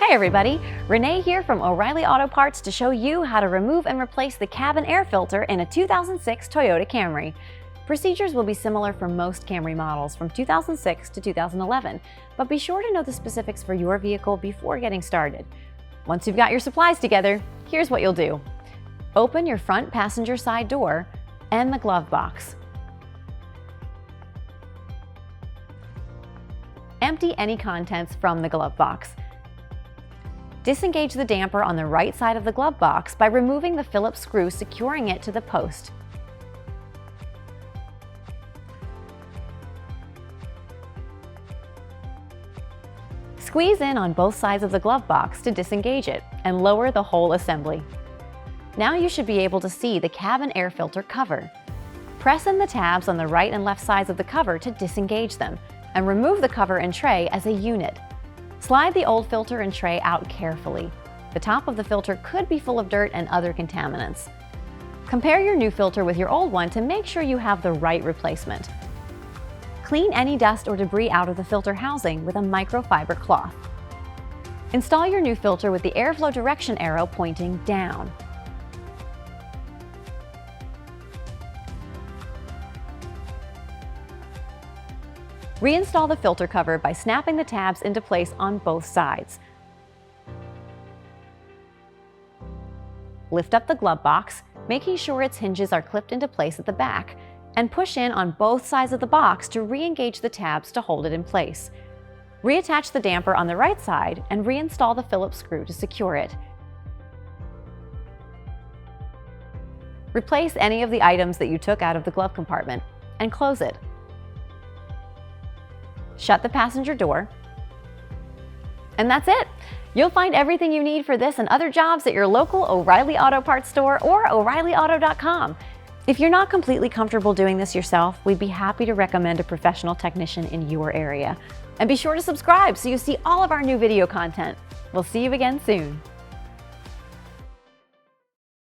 Hey everybody, Renee here from O'Reilly Auto Parts to show you how to remove and replace the cabin air filter in a 2006 Toyota Camry. Procedures will be similar for most Camry models from 2006 to 2011, but be sure to know the specifics for your vehicle before getting started. Once you've got your supplies together, here's what you'll do. Open your front passenger side door and the glove box. Empty any contents from the glove box. Disengage the damper on the right side of the glove box by removing the Phillips screw securing it to the post. Squeeze in on both sides of the glove box to disengage it and lower the whole assembly. Now you should be able to see the cabin air filter cover. Press in the tabs on the right and left sides of the cover to disengage them, and remove the cover and tray as a unit. Slide the old filter and tray out carefully. The top of the filter could be full of dirt and other contaminants. Compare your new filter with your old one to make sure you have the right replacement. Clean any dust or debris out of the filter housing with a microfiber cloth. Install your new filter with the airflow direction arrow pointing down. Reinstall the filter cover by snapping the tabs into place on both sides. Lift up the glove box, making sure its hinges are clipped into place at the back, and push in on both sides of the box to re-engage the tabs to hold it in place. Reattach the damper on the right side and reinstall the Phillips screw to secure it. Replace any of the items that you took out of the glove compartment and close it. Shut the passenger door. And that's it! You'll find everything you need for this and other jobs at your local O'Reilly Auto Parts store or O'ReillyAuto.com. If you're not completely comfortable doing this yourself, we'd be happy to recommend a professional technician in your area. And be sure to subscribe so you see all of our new video content. We'll see you again soon.